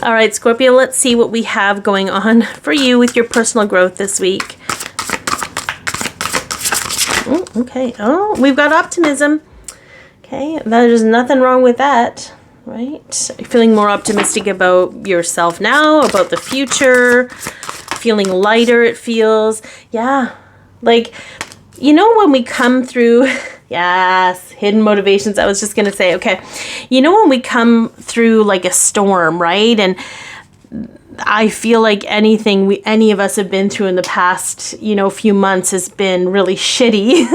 All right, Scorpio, let's see what we have going on for you with your personal growth this week. Oh, okay. Oh, we've got optimism. Okay, there's nothing wrong with that, right? You're feeling more optimistic about yourself now, about the future, feeling lighter, it feels. Yeah, like, you know, when we come through, yes, hidden motivations, I was just going to say, okay, you know, when we come through like a storm, right? And I feel like anything any of us have been through in the past, you know, few months has been really shitty.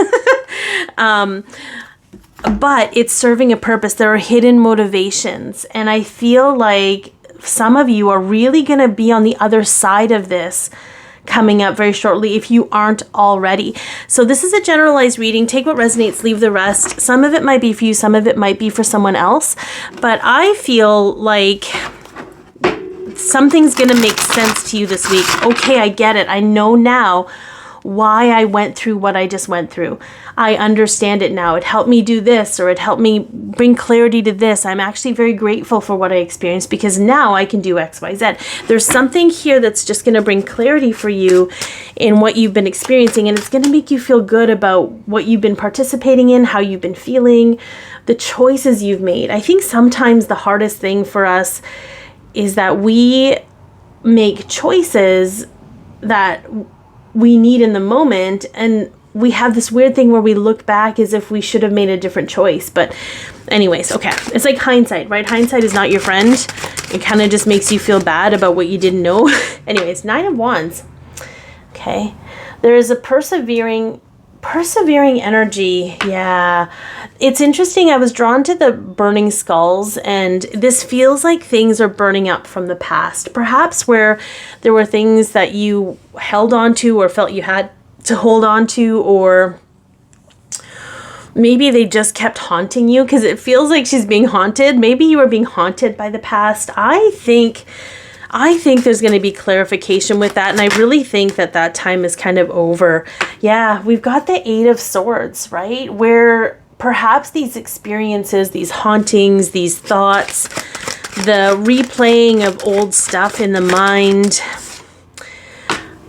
But it's serving a purpose. There are hidden motivations. And I feel like some of you are really going to be on the other side of this coming up very shortly if you aren't already. So this is a generalized reading. Take what resonates, leave the rest. Some of it might be for you, some of it might be for someone else. But I feel like something's going to make sense to you this week. Okay, I get it. I know now why I went through what I just went through. I understand it now. It helped me do this, or it helped me bring clarity to this. I'm actually very grateful for what I experienced because now I can do X, Y, Z. There's something here that's just going to bring clarity for you in what you've been experiencing, and it's going to make you feel good about what you've been participating in, how you've been feeling, the choices you've made. I think sometimes the hardest thing for us is that we make choices that we need in the moment, and we have this weird thing where we look back as if we should have made a different choice. But anyways, okay, it's like hindsight, right? Hindsight is not your friend. It kind of just makes you feel bad about what you didn't know. Anyways, 9 of Wands. Okay, there is a persevering energy. Yeah, it's interesting. I was drawn to the burning skulls, and this feels like things are burning up from the past, perhaps where there were things that you held on to or felt you had to hold on to, or maybe they just kept haunting you, because it feels like she's being haunted. Maybe you were being haunted by the past. I think there's going to be clarification with that, and I really think that time is kind of over. Yeah, we've got the 8 of Swords, right? Where perhaps these experiences, these hauntings, these thoughts, the replaying of old stuff in the mind.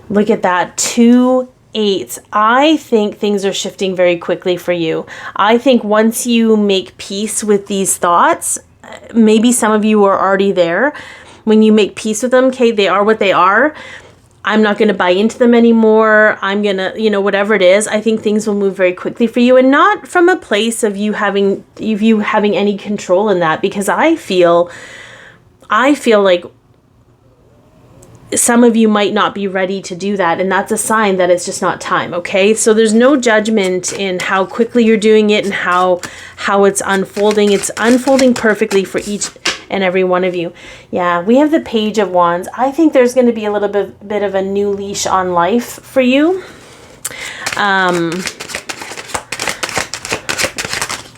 Look at that, 2 8s. I think things are shifting very quickly for you. I think once you make peace with these thoughts, maybe some of you are already there. When you make peace with them, okay, they are what they are. I'm not going to buy into them anymore. I'm going to, whatever it is, I think things will move very quickly for you, and not from a place of you having any control in that, because I feel like some of you might not be ready to do that, and that's a sign that it's just not time, okay? So there's no judgment in how quickly you're doing it and how it's unfolding. It's unfolding perfectly for each and every one of you. Yeah, we have the Page of Wands. I think there's going to be a little bit of a new leash on life for you.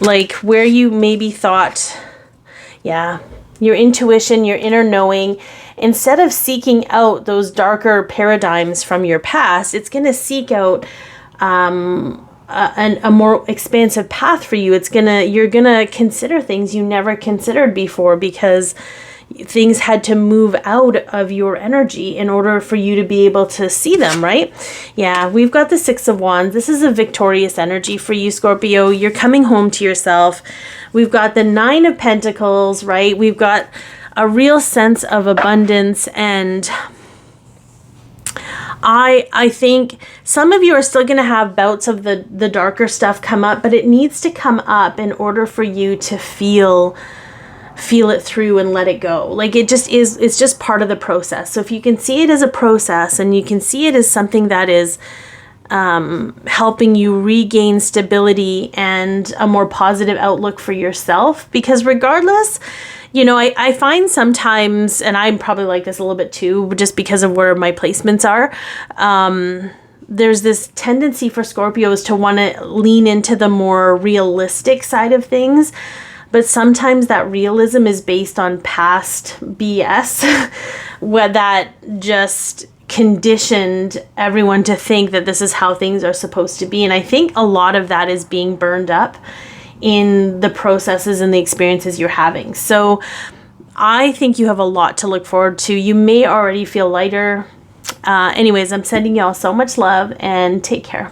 Like where you maybe thought, yeah, your intuition, your inner knowing, instead of seeking out those darker paradigms from your past, it's going to seek out a more expansive path for you. You're gonna consider things you never considered before, because things had to move out of your energy in order for you to be able to see them, right? Yeah, we've got the 6 of Wands. This is a victorious energy for you, Scorpio. You're coming home to yourself. We've got the 9 of Pentacles, right? We've got a real sense of abundance, and I think some of you are still going to have bouts of the darker stuff come up, but it needs to come up in order for you to feel it through and let it go. Like it's just part of the process. So if you can see it as a process, and you can see it as something that is helping you regain stability and a more positive outlook for yourself, because regardless, I find sometimes, and I'm probably like this a little bit too, just because of where my placements are, there's this tendency for Scorpios to want to lean into the more realistic side of things. But sometimes that realism is based on past BS, where that just conditioned everyone to think that this is how things are supposed to be. And I think a lot of that is being burned up in the processes and the experiences you're having. So I think you have a lot to look forward to. You may already feel lighter. Anyways, I'm sending y'all so much love and take care.